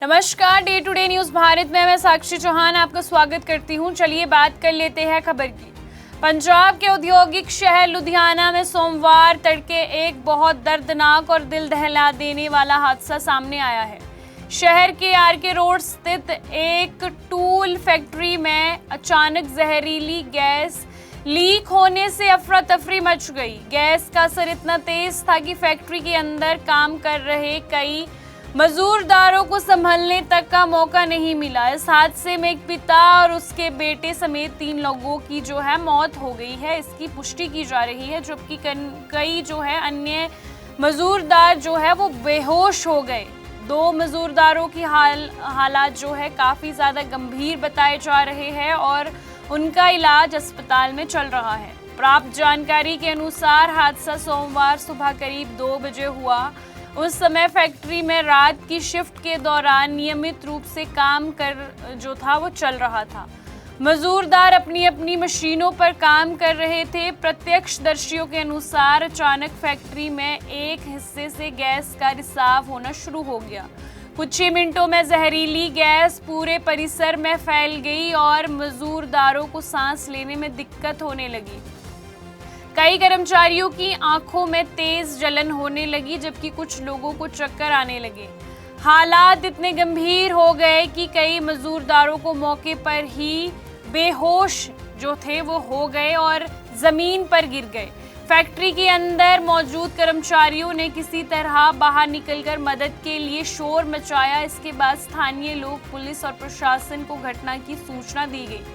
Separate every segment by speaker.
Speaker 1: नमस्कार, day to day news Bharat में मैं साक्षी चौहान आपका स्वागत करती हूं। चलिए बात कर लेते हैं खबर की। पंजाब के औद्योगिक शहर लुधियाना में सोमवार तड़के एक बहुत दर्दनाक और दिल दहला देने वाला हादसा सामने आया है। शहर के आरके रोड स्थित एक टूल फैक्ट्री में अचानक जहरीली गैस लीक होने से अफरा तफरी मच गई। गैस का असर इतना तेज था कि फैक्ट्री के अंदर काम कर रहे कई मजदूरदारों को संभलने तक का मौका नहीं मिला। इस हादसे में एक पिता और उसके बेटे समेत 3 लोगों की जो है मौत हो गई है, इसकी पुष्टि की जा रही है, जबकि कई जो है अन्य मजदूरदार जो है वो बेहोश हो गए। 2 मजदूरदारों की हालात जो है काफ़ी ज़्यादा गंभीर बताए जा रहे हैं और उनका इलाज अस्पताल में चल रहा है। प्राप्त जानकारी के अनुसार हादसा सोमवार सुबह करीब 2 बजे हुआ। उस समय फैक्ट्री में रात की शिफ्ट के दौरान नियमित रूप से काम कर जो था वो चल रहा था। मजदूरदार अपनी अपनी मशीनों पर काम कर रहे थे। प्रत्यक्षदर्शियों के अनुसार अचानक फैक्ट्री में एक हिस्से से गैस का रिसाव होना शुरू हो गया। कुछ ही मिनटों में जहरीली गैस पूरे परिसर में फैल गई और मजदूरदारों को सांस लेने में दिक्कत होने लगी। कई कर्मचारियों की आंखों में तेज जलन होने लगी, जबकि कुछ लोगों को चक्कर आने लगे। हालात इतने गंभीर हो गए कि कई मजदूरदारों को मौके पर ही बेहोश जो थे वो हो गए और जमीन पर गिर गए। फैक्ट्री के अंदर मौजूद कर्मचारियों ने किसी तरह बाहर निकलकर मदद के लिए शोर मचाया। इसके बाद स्थानीय लोग, पुलिस और प्रशासन को घटना की सूचना दी गई।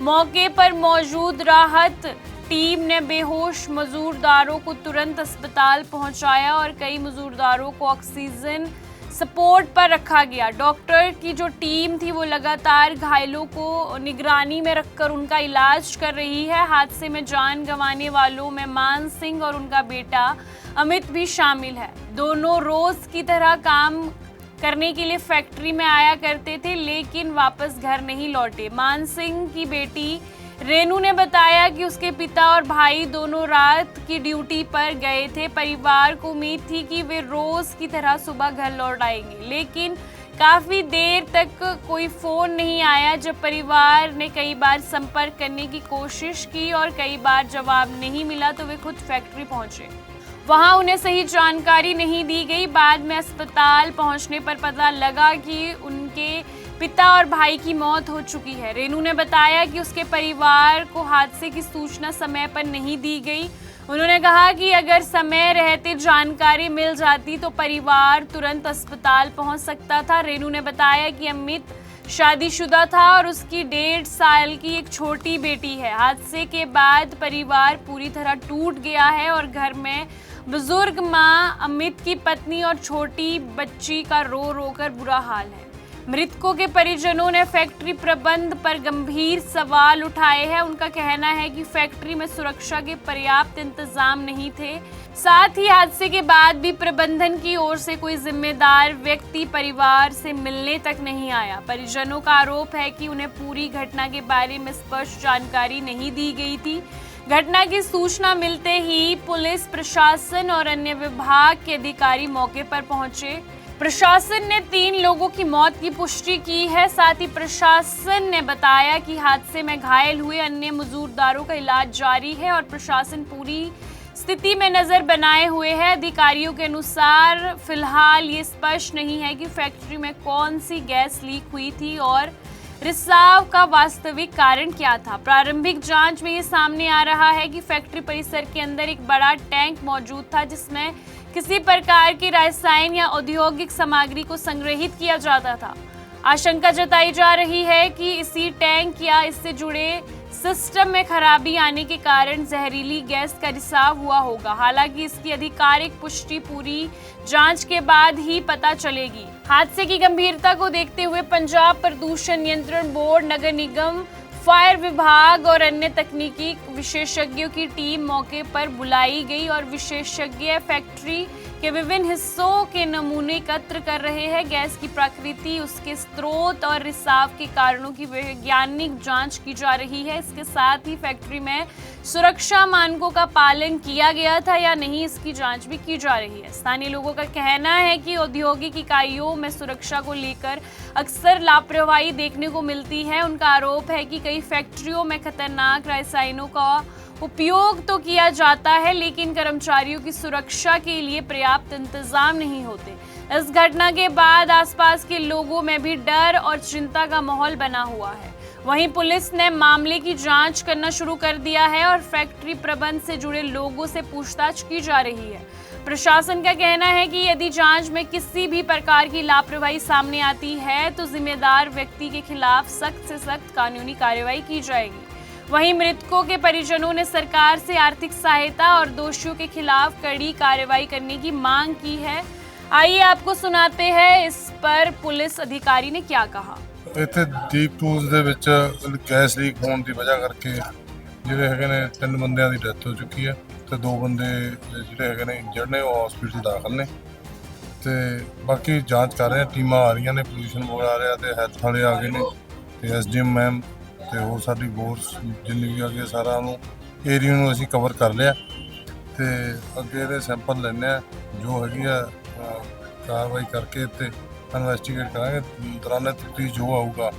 Speaker 1: मौके पर मौजूद राहत टीम ने बेहोश मजदूरदारों को तुरंत अस्पताल पहुंचाया और कई मजदूरदारों को ऑक्सीजन सपोर्ट पर रखा गया। डॉक्टर की जो टीम थी वो लगातार घायलों को निगरानी में रखकर उनका इलाज कर रही है। हादसे में जान गंवाने वालों में मान सिंह और उनका बेटा अमित भी शामिल है। दोनों रोज की तरह काम करने के लिए फैक्ट्री में आया करते थे, लेकिन वापस घर नहीं लौटे। मान सिंह की बेटी रेनू ने बताया कि उसके पिता और भाई दोनों रात की ड्यूटी पर गए थे। परिवार को उम्मीद थी कि वे रोज की तरह सुबह घर लौट आएंगे, लेकिन काफी देर तक कोई फोन नहीं आया। जब परिवार ने कई बार संपर्क करने की कोशिश की और कई बार जवाब नहीं मिला तो वे खुद फैक्ट्री पहुंचे। वहां उन्हें सही जानकारी नहीं दी गई। बाद में अस्पताल पहुंचने पर पता लगा कि उनके पिता और भाई की मौत हो चुकी है। रेनू ने बताया कि उसके परिवार को हादसे की सूचना समय पर नहीं दी गई। उन्होंने कहा कि अगर समय रहते जानकारी मिल जाती तो परिवार तुरंत अस्पताल पहुंच सकता था। रेनू ने बताया कि अमित शादीशुदा था और उसकी 1.5 साल की एक छोटी बेटी है। हादसे के बाद परिवार पूरी तरह टूट गया है और घर में बुजुर्ग मां, अमित की पत्नी और छोटी बच्ची का रो रो कर बुरा हाल है। मृतकों के परिजनों ने फैक्ट्री प्रबंध पर गंभीर सवाल उठाए हैं। उनका कहना है कि फैक्ट्री में सुरक्षा के पर्याप्त इंतजाम नहीं थे। साथ ही हादसे के बाद भी प्रबंधन की ओर से कोई जिम्मेदार व्यक्ति परिवार से मिलने तक नहीं आया। परिजनों का आरोप है कि उन्हें पूरी घटना के बारे में स्पष्ट जानकारी नहीं दी गई थी। घटना की सूचना मिलते ही पुलिस प्रशासन और अन्य विभाग के अधिकारी मौके पर पहुंचे। प्रशासन ने 3 लोगों की मौत की पुष्टि की है। साथ ही प्रशासन ने बताया कि हादसे में घायल हुए अन्य मजदूरदारों का इलाज जारी है और प्रशासन पूरी स्थिति में नजर बनाए हुए है। अधिकारियों के अनुसार फिलहाल ये स्पष्ट नहीं है कि फैक्ट्री में कौन सी गैस लीक हुई थी और रिसाव का वास्तविक कारण क्या था। प्रारंभिक जांच में ये सामने आ रहा है कि फैक्ट्री परिसर के अंदर एक बड़ा टैंक मौजूद था, जिसमें किसी प्रकार की रसायन या औद्योगिक सामग्री को संग्रहित किया जाता था। आशंका जताई जा रही है कि इसी टैंक या इससे जुड़े सिस्टम में खराबी आने के कारण जहरीली गैस का रिसाव हुआ होगा। हालांकि इसकी आधिकारिक पुष्टि पूरी जांच के बाद ही पता चलेगी। हादसे की गंभीरता को देखते हुए पंजाब प्रदूषण नियंत्रण बोर्ड, नगर निगम, फायर विभाग और अन्य तकनीकी विशेषज्ञों की टीम मौके पर बुलाई गई और विशेषज्ञ फैक्ट्री के विभिन्न हिस्सों के नमूने एकत्र कर रहे हैं। गैस की प्रकृति, उसके स्रोत और रिसाव के कारणों की वैज्ञानिक जांच की जा रही है। इसके साथ ही फैक्ट्री में सुरक्षा मानकों का पालन किया गया था या नहीं, इसकी जांच भी की जा रही है। स्थानीय लोगों का कहना है कि औद्योगिक इकाइयों में सुरक्षा को लेकर अक्सर लापरवाही देखने को मिलती है। उनका आरोप है कि कई फैक्ट्रियों में खतरनाक रसायनों का उपयोग तो किया जाता है, लेकिन कर्मचारियों की सुरक्षा के लिए पर्याप्त इंतजाम नहीं होते। इस घटना के बाद आसपास के लोगों में भी डर और चिंता का माहौल बना हुआ है। वहीं पुलिस ने मामले की जांच करना शुरू कर दिया है और फैक्ट्री प्रबंध से जुड़े लोगों से पूछताछ की जा रही है। प्रशासन का कहना है कि यदि जांच में किसी भी प्रकार की लापरवाही सामने आती है तो जिम्मेदार व्यक्ति के खिलाफ सख्त से सख्त कानूनी कार्रवाई की जाएगी। वहीं मृतकों के परिजनों ने सरकार से आर्थिक सहायता और दोषियों के खिलाफ कड़ी कार्रवाई करने की मांग की है। आइए आपको सुनाते हैं इस पर पुलिस अधिकारी ने क्या कहा।
Speaker 2: ਇੱਥੇ ਦੀਪ ਟੂਲਸ ਦੇ ਵਿੱਚ ਗੈਸ ਲੀਕ ਹੋਣ ਦੀ ਵਜ੍ਹਾ ਕਰਕੇ ਜਿਹੜੇ ਹੈਗੇ ਨੇ 3 ਬੰਦਿਆਂ ਦੀ ਡੈਥ ਹੋ ਚੁੱਕੀ ਹੈ ਤੇ 2 ਬੰਦੇ ਜਿਹੜੇ ਹੈਗੇ ਨੇ ਇੰਜਰਡ ਨੇ, ਉਹ ਹਸਪੀਟਲ ਦਾਖਲ ਨੇ ਤੇ ਬਾਕੀ ਜਾਂਚ ਕਰ ਰਹੇ ਆ। ਟੀਮਾਂ ਆ ਰਹੀਆਂ ਨੇ, ਪੋਲੂਸ਼ਨ ਬੋਰਡ ਆ ਰਿਹਾ ਤੇ ਹੈਲਥ ਵਾਲੇ ਆ ਗਏ ਨੇ ਤੇ ਐਸਡੀਐਮ ਮੈਮ ਤੇ ਹੋਰ ਸਾਡੀ ਫੋਰਸ ਜਿੰਨੀ ਵੀ ਆ ਗਈ, ਸਾਰਾ ਨੂੰ ਏਰੀਆ ਨੂੰ ਅਸੀਂ ਕਵਰ ਕਰ ਲਿਆ ਤੇ ਅੱਗੇ ਇਹਦੇ ਸੈਂਪਲ ਲੈਣੇ ਆ, ਜੋ ਹੈਗੀ ਆ ਕਾਰਵਾਈ ਕਰਕੇ ਤੇ ਇਨਵੈਸਟੀਗੇਟ ਕਰਾਂਗੇ। ਦੌਰਾਨੇ ਤਫਤੀਸ਼ ਜੋ ਆਊਗਾ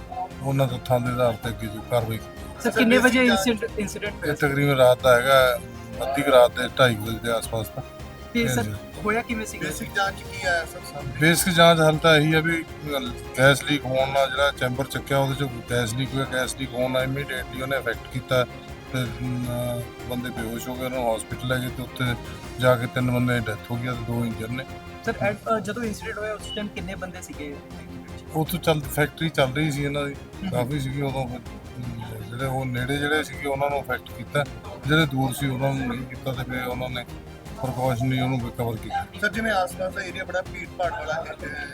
Speaker 2: ਉਹਨਾਂ ਤੱਥਾਂ ਦੇ ਆਧਾਰ ਤੇ ਅੱਗੇ ਜੋ ਕਾਰਵਾਈ।
Speaker 3: ਸਰ ਕਿੰਨੇ ਵਜੇ ਇੰਸੀਡੈਂਟ
Speaker 2: ਇਹ ਤਕਰੀਬਨ ਰਾਤ ਦਾ ਹੈਗਾ, ਅੱਧੀ ਕੁ ਰਾਤ ਦੇ 2:30 ਵਜੇ ਦੇ ਆਸ-ਪਾਸ ਦਾ।
Speaker 3: ਤੇ ਸਰ ਹੋਇਆ ਕਿਵੇਂ ਸੀ?
Speaker 4: ਬੇਸਿਕ ਜਾਂਚ ਕੀ ਆਇਆ ਸਰ?
Speaker 2: ਬੇਸਿਕ ਜਾਂਚ ਹਾਲ ਤਾਂ ਇਹੀ ਹੈ ਵੀ ਗੈਸ ਲੀਕ ਹੋਣ ਨਾਲ ਜਿਹੜਾ ਚੈਂਬਰ ਚੱਕਿਆ ਉਹਦੇ ਚੋਂ ਗੈਸ ਲੀਕ ਹੋਇਆ। ਗੈਸ ਲੀਕ ਹੋਣ ਨਾਲ ਇਮੀਡੀਏਟਲੀ ਉਹਨੇ ਇਫੈਕਟ ਕੀਤਾ ਤੇ ਬੰਦੇ ਬੇਹੋਸ਼ ਹੋ ਗਏ, ਉਹਨਾਂ ਨੂੰ ਹਸਪੀਟਲ ਲੈ ਗਏ ਤੇ ਉੱਥੇ ਜਾ ਕੇ 3 ਬੰਦੇ ਦੀ ਡੈਥ ਹੋ ਗਈ ਤੇ 2 ਇੰਜਰ ਨੇ।
Speaker 3: ਸਰ ਜਦੋਂ ਇੰਸੀਡੈਂਟ ਹੋਇਆ ਉਸ ਟਾਈਮ ਕਿੰਨੇ ਬੰਦੇ ਸੀਗੇ?
Speaker 2: ਉੱਥੋਂ ਫੈਕਟਰੀ ਚੱਲ ਰਹੀ ਸੀ ਇਹਨਾਂ ਦੀ, ਕਾਫੀ ਸੀਗੀ ਉਦੋਂ। ਜਿਹੜੇ ਉਹ ਨੇੜੇ ਜਿਹੜੇ ਸੀਗੇ ਉਹਨਾਂ ਨੂੰ ਇਫੈਕਟ ਕੀਤਾ, ਜਿਹੜੇ ਦੂਰ ਸੀ ਉਹਨਾਂ ਨੂੰ ਨਹੀਂ ਕੀਤਾ ਤੇ ਫਿਰ ਉਹਨਾਂ ਨੇ ਪ੍ਰੀਕਾਸ਼ਨਲੀ ਉਹਨੂੰ ਕਵਰ ਕੀਤਾ।
Speaker 4: ਸਰ ਜਿਵੇਂ ਆਸ-ਪਾਸ ਦਾ ਏਰੀਆ ਬੜਾ ਭੀੜ ਭਾੜ ਵਾਲਾ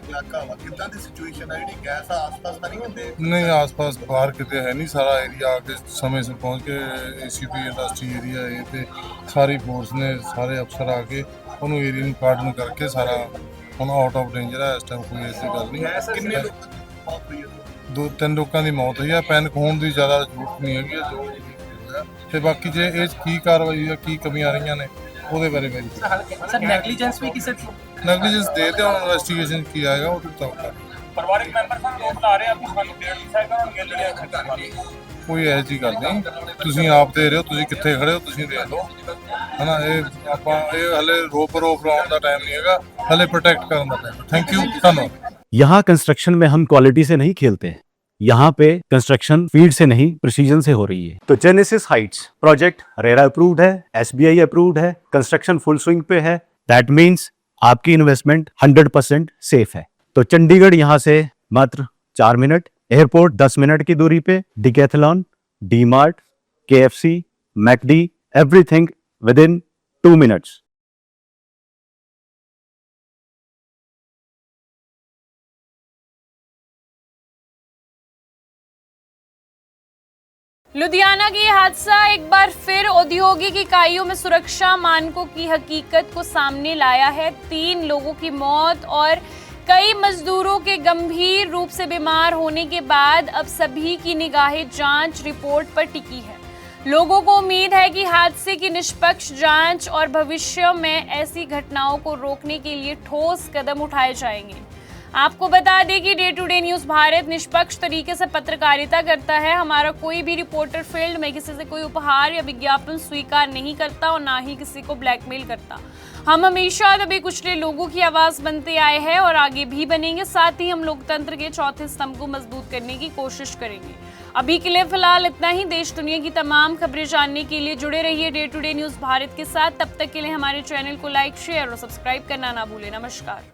Speaker 4: ਇਲਾਕਾ ਵਾ, ਕਿੱਦਾਂ ਦੀ ਸਿਚੁਏਸ਼ਨ ਹੈ? ਜਿਹੜੀ ਗੈਸ ਆ ਆਸ-ਪਾਸ ਤਾਂ ਨਹੀਂ ਕਿਤੇ?
Speaker 2: ਨਹੀਂ, ਆਸ-ਪਾਸ ਬਾਹਰ ਕਿਤੇ ਹੈ ਨਹੀਂ, ਸਾਰਾ ਏਰੀਆ ਆ ਕੇ ਸਮੇਂ ਸਿਰ ਪਹੁੰਚ ਕੇ ਏਸੀਪੀ ਇੰਡਸਟਰੀ ਏਰੀਆ ਇਹ ਤੇ ਸਾਰੀ ਫੋਰਸ ਨੇ, ਸਾਰੇ ਅਫਸਰ ਆ ਕੇ ਉਹਨੂੰ ਏਰੀਆ ਨੂੰ ਕਾਰਡਨ ਕਰਕੇ ਸਾਰਾ ਹੁਣ ਆਊਟ ਆਫ ਡੇਂਜਰ ਹੈ। ਇਸ ਟਾਈਮ ਕੋਈ ਐਸੀ ਗੱਲ ਨਹੀਂ।
Speaker 4: ਕਿੰਨੇ ਲੋਕਾਂ ਦੀ ਮੌਤ ਹੋਈ ਹੈ?
Speaker 2: 2-3 ਲੋਕਾਂ ਦੀ ਮੌਤ ਹੋਈ ਹੈ। ਪੈਨਿਕ ਹੋਣ ਦੀ ਜ਼ਿਆਦਾ ਜ਼ਰੂਰਤ ਨਹੀਂ ਹੈਗੀ ਜੋ ਤੇ ਬਾਕੀ ਜੇ ਇਹ 'ਚ ਕੀ ਕਾਰਵਾਈ ਹੈ, ਕੀ ਕਮੀਆਂ ਰਹੀਆਂ ਨੇ ਉਹਦੇ ਬਾਰੇ ਮੇਰੀ
Speaker 3: ਸਰ ਨੈਗਲੀਜੈਂਸ ਵੀ ਕਿਸੇ
Speaker 2: ਨੈਗਲੀਜੈਂਸ ਦੇ ਤੇ ਹੁਣ ਇਨਵੈਸਟੀਗੇਸ਼ਨ ਕੀ ਆਏਗਾ ਉਹਦੇ ਤੋਂ
Speaker 5: ਪਰਿਵਾਰਿਕ ਮੈਂਬਰ ਸਾਨੂੰ ਲੋਕ ਲਾ ਰਹੇ ਆ ਕਿ ਸਾਨੂੰ ਡੇਢ ਸਾਈਕਲ ਹੁਣ ਮਿਲ ਰਿਹਾ ਹੈ।
Speaker 2: ਕੋਈ ਇਹੋ ਜਿਹੀ ਗੱਲ ਨਹੀਂ, ਤੁਸੀਂ ਆਪ ਦੇ ਰਹੇ ਹੋ, ਤੁਸੀਂ ਕਿੱਥੇ ਖੜੇ ਹੋ ਤੁਸੀਂ ਦੇਖ ਲਓ, ਹੈ ਨਾ। ਇਹ ਆਪਾਂ ਇਹ ਹਲੇ ਰੋਪ ਲਾਉਣ ਦਾ ਟਾਈਮ ਨਹੀਂ ਹੈਗਾ, ਹਲੇ ਪ੍ਰੋਟੈਕਟ ਕਰਨ ਦਾ ਟਾਈਮ। ਥੈਂਕ ਯੂ, ਧੰਨਵਾਦ।
Speaker 6: यहाँ कंस्ट्रक्शन में हम क्वालिटी से नहीं खेलते हैं। यहाँ पे कंस्ट्रक्शन फील्ड से नहीं प्रिसीजन से हो रही है। तो genesis Heights project RERA approved है, एसबीआई अप्रूव्ड है, कंस्ट्रक्शन फुल स्विंग पे है। दैट मीन्स आपकी इन्वेस्टमेंट 100% सेफ है। तो चंडीगढ़ यहाँ से मात्र 4 मिनट, एयरपोर्ट 10 मिनट की दूरी पे, decathlon, DMart, KFC, McD, everything with in 2 minutes.
Speaker 1: Ludhiana की यह हादसा एक बार फिर औद्योगिक इकाइयों में सुरक्षा मानकों की हकीकत को सामने लाया है। 3 लोगों की मौत और कई मजदूरों के गंभीर रूप से बीमार होने के बाद अब सभी की निगाहें जांच रिपोर्ट पर टिकी है। लोगों को उम्मीद है कि हादसे की निष्पक्ष जांच और भविष्य में ऐसी घटनाओं को रोकने के लिए ठोस कदम उठाए जाएंगे। आपको बता दें कि day to day news Bharat निष्पक्ष तरीके से पत्रकारिता करता है। हमारा कोई भी रिपोर्टर फील्ड में किसी से कोई उपहार या विज्ञापन स्वीकार नहीं करता और ना ही किसी को ब्लैकमेल करता। हम हमेशा दबे कुचले लोगों की आवाज़ बनते आए हैं और आगे भी बनेंगे। साथ ही हम लोकतंत्र के चौथे स्तंभ को मजबूत करने की कोशिश करेंगे। अभी के लिए फिलहाल इतना ही। देश दुनिया की तमाम खबरें जानने के लिए जुड़े रहिए day to day news Bharat के साथ। तब तक के लिए हमारे चैनल को लाइक, शेयर और सब्सक्राइब करना ना भूलें। नमस्कार।